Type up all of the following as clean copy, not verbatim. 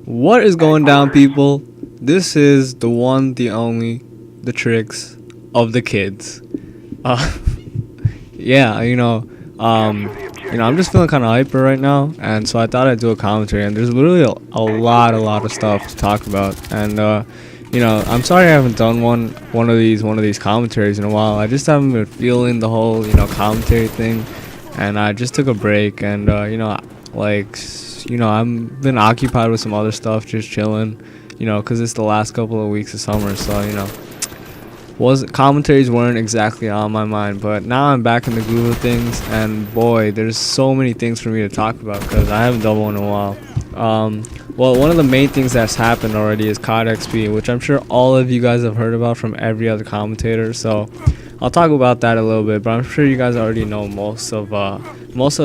What is going down, people? This is the one, the only, the tricks of the kids. Uh, yeah, I'm just feeling kind of hyper right now, and so I thought I'd do a commentary. And there's literally a lot of stuff to talk about. And I'm sorry I haven't done one of these commentaries in a while. I just haven't been feeling the whole commentary thing, and I just took a break. And I've been occupied with some other stuff, just chilling, because it's the last couple of weeks of summer. So, was commentaries weren't exactly on my mind, but now I'm back in the groove of things, and boy, there's so many things for me to talk about because I haven't done one in a while. Well, one of the main things that's happened already is COD XP, which I'm sure all of you guys have heard about from every other commentator. So I'll talk about that a little bit, but I'm sure you guys already know most of the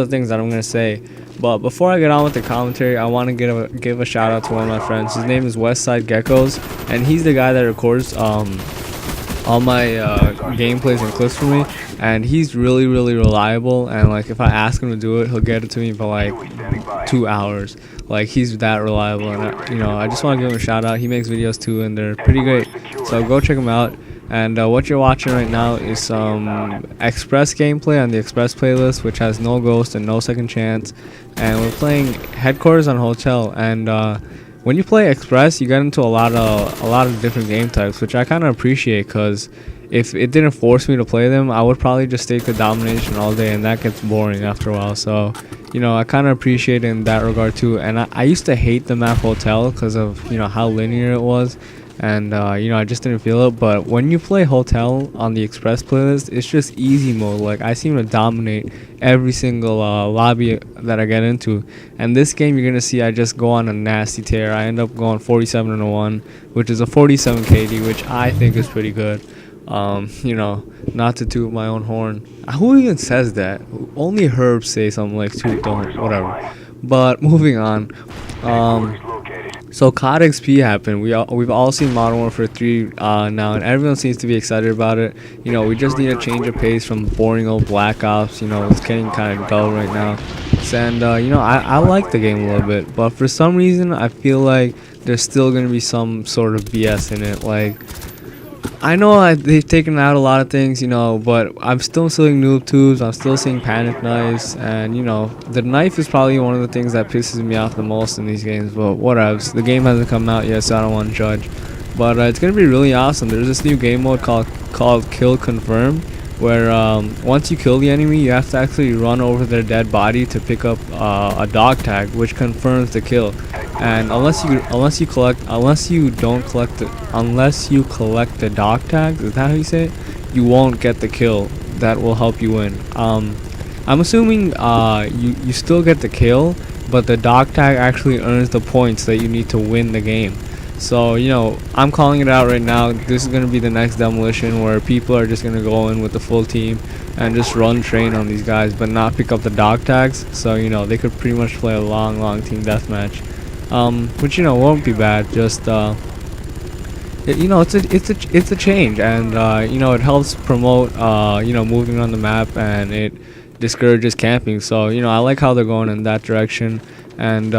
things that I'm gonna say. But before I get on with the commentary, I want to give a shout out to one of my friends. His name is Westside Geckos, and he's the guy that records all my gameplays and clips for me, and he's really reliable. And like, if I ask him to do it, he'll get it to me for like 2 hours. Like, he's that reliable, and I just want to give him a shout out. He makes videos too, and they're pretty great, so go check him out. And what you're watching right now is some Express gameplay on the Express playlist, which has no ghost and no second chance. And we're playing headquarters on hotel. And when you play Express, you get into a lot of different game types, which I kind of appreciate, because if it didn't force me to play them, I would probably just stick to domination all day, and that gets boring after a while. So I kind of appreciate it in that regard too. And I used to hate the map hotel because of how linear it was. And I just didn't feel it. But when you play hotel on the Express playlist, it's just easy mode. Like, I seem to dominate every single lobby that I get into. And this game, you're gonna see I just go on a nasty tear. I end up going 47-1, which is a 47 KD, which I think is pretty good. Not to toot my own horn. Who even says that? Only Herbs say something like toot, don't, whatever. But moving on. So COD XP happened. We've all seen Modern Warfare 3 now, and everyone seems to be excited about it. We just need a change of pace from boring old Black Ops. It's getting kind of dull right now. And I like the game a little bit, but for some reason I feel like there's still gonna be some sort of BS in it. Like, I know they've taken out a lot of things, but I'm still seeing noob tubes, I'm still seeing panic knives, and the knife is probably one of the things that pisses me off the most in these games. But whatevs, the game hasn't come out yet, so I don't want to judge. But it's gonna be really awesome. There's this new game mode called Kill Confirm, where once you kill the enemy, you have to actually run over their dead body to pick up a dog tag, which confirms the kill. And unless you collect the dog tags, is that how you say it? You won't get the kill that will help you win. I'm assuming you still get the kill, but the dog tag actually earns the points that you need to win the game. So I'm calling it out right now. This is gonna be the next demolition, where people are just gonna go in with the full team and just run train on these guys, but not pick up the dog tags. So they could pretty much play a long team deathmatch. Which won't be bad. Just it's a change, and it helps promote moving on the map, and it discourages camping. So I like how they're going in that direction. And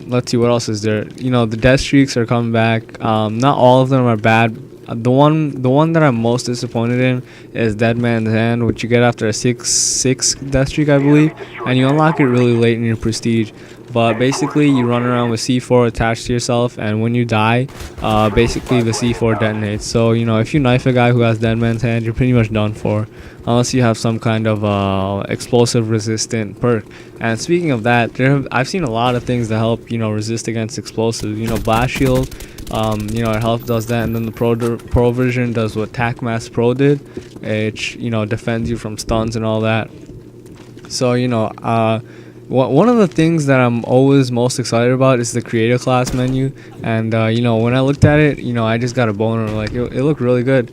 let's see, what else is there. The death streaks are coming back. Not all of them are bad. The one that I'm most disappointed in is Dead Man's Hand, which you get after a 6 death streak, I believe, and you unlock it really late in your prestige. But basically, you run around with C4 attached to yourself, and when you die, basically the C4 detonates. So if you knife a guy who has Dead Man's Hand, you're pretty much done for, unless you have some kind of explosive resistant perk. And speaking of that, I've seen a lot of things that help resist against explosives. Blast Shield, it does that, and then the pro version does what TacMass Pro did. It defends you from stuns and all that. So one of the things that I'm always most excited about is the creator class menu. And when I looked at it, I just got a boner. Like, it looked really good.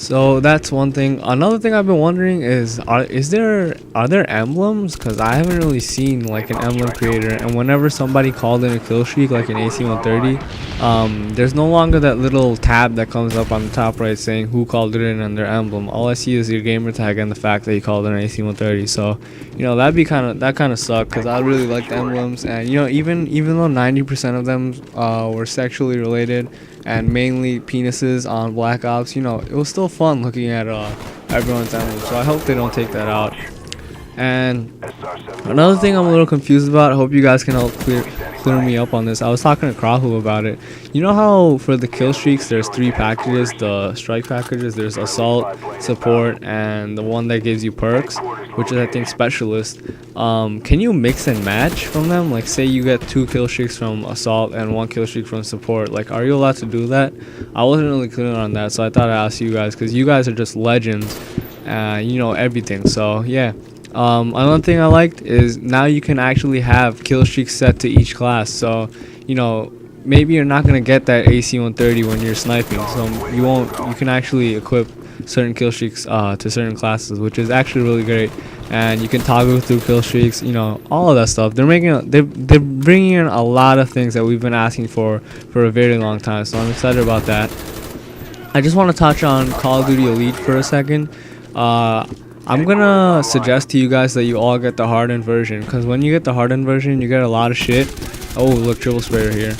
So that's one thing. Another thing I've been wondering is, are there emblems? Cause I haven't really seen like an emblem creator. And whenever somebody called in a kill streak, like an AC-130, there's no longer that little tab that comes up on the top right saying who called it in and their emblem. All I see is your gamer tag and the fact that you called in an AC-130. So that kind of sucked, cause I really liked emblems. And even though 90% of them were sexually related and mainly penises on Black Ops, it was still fun looking at everyone's emblems. So I hope they don't take that out. And another thing I'm a little confused about, I hope you guys can help clear me up on this. I was talking to Krahu about it. You know how for the kill streaks there's 3 packages, the strike packages, there's assault, support, and the one that gives you perks, which is I think specialist. Can you mix and match from them? Like say you get 2 kill streaks from assault and 1 kill streak from support. Like are you allowed to do that? I wasn't really clear on that, so I thought I'd ask you guys, because you guys are just legends. You know everything, so yeah. Another thing I liked is now you can actually have kill streaks set to each class. So, maybe you're not gonna get that AC-130 when you're sniping. So you can actually equip certain kill streaks to certain classes, which is actually really great. And you can toggle through kill streaks, all of that stuff. They're bringing in a lot of things that we've been asking for a very long time. So I'm excited about that. I just want to touch on Call of Duty Elite for a second. I'm gonna suggest to you guys that you all get the hardened version, because when you get the hardened version you get a lot of shit. Oh look, triple sprayer here.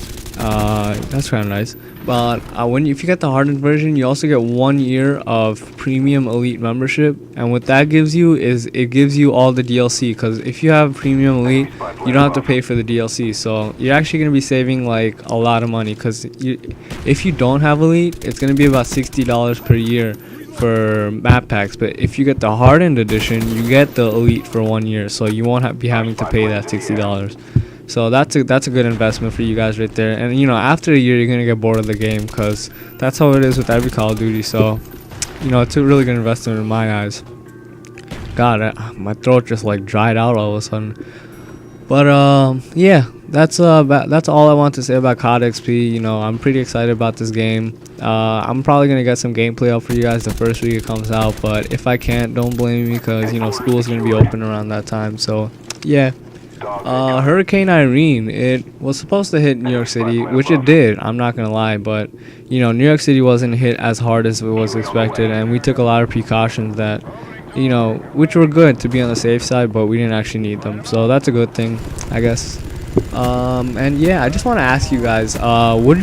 That's kind of nice. But if you get the hardened version, you also get 1 year of premium elite membership, and what that gives you is it gives you all the DLC, because if you have premium elite you don't have to pay for the DLC. So you're actually going to be saving like a lot of money, because if you don't have elite it's going to be about $60 per year for map packs. But if you get the hardened edition you get the elite for 1 year, so you won't be having to pay that $60. So that's a good investment for you guys right there. And after a year you're gonna get bored of the game, because that's how it is with every Call of Duty. So it's a really good investment in my eyes. God, my throat just like dried out all of a sudden. But yeah, that's all I want to say about COD XP. I'm pretty excited about this game. I'm probably gonna get some gameplay up for you guys the first week it comes out, but if I can't, don't blame me, because school's gonna be open around that time. So yeah. Hurricane Irene, it was supposed to hit New York City, which it did, I'm not gonna lie, but New York City wasn't hit as hard as it was expected, and we took a lot of precautions that which were good to be on the safe side, but we didn't actually need them, so that's a good thing, I guess. And yeah, I just want to ask you guys, would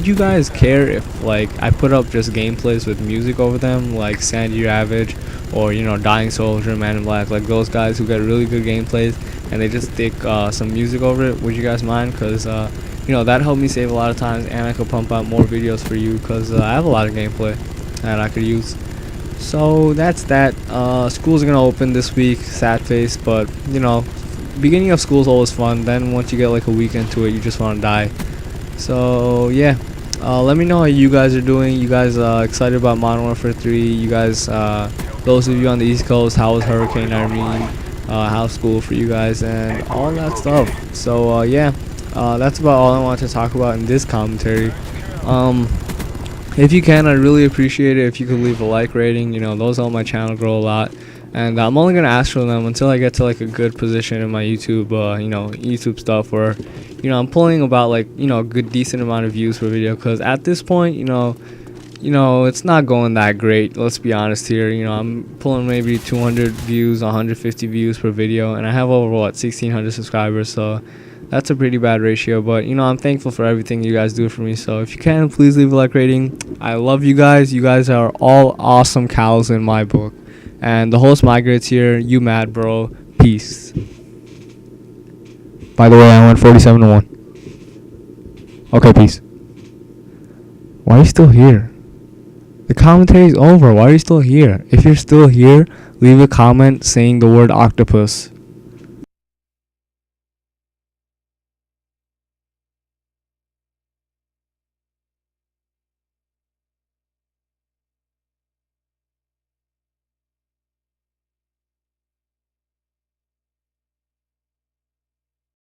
you guys care if like I put up just gameplays with music over them, like Sandy Ravage or Dying Soldier, Man in Black, like those guys who get really good gameplays and they just stick some music over it? Would you guys mind? Because that helped me save a lot of times, and I could pump out more videos for you, because I have a lot of gameplay that I could use. So that's that. School's gonna open this week, sad face, but beginning of school is always fun. Then once you get like a week into it, you just want to die. So yeah, let me know how you guys are doing. You guys excited about Modern Warfare 3? You guys, those of you on the East Coast, how was Hurricane Irene? How's school for you guys and all that stuff? So yeah, that's about all I want to talk about in this commentary. If you can, I'd really appreciate it if you could leave a like rating. Those help my channel grow a lot. And I'm only gonna ask for them until I get to like a good position in my YouTube, YouTube stuff, where, I'm pulling about like, a good decent amount of views per video. Cause at this point, it's not going that great. Let's be honest here. I'm pulling maybe 200 views, 150 views per video, and I have over 1,600 subscribers. So that's a pretty bad ratio. But I'm thankful for everything you guys do for me. So if you can, please leave a like rating. I love you guys. You guys are all awesome cows in my book. And the host migrates here. You mad, bro? Peace. By the way, I went 47-1. Okay, peace. Why are you still here? The commentary's over. Why are you still here? If you're still here, leave a comment saying the word octopus.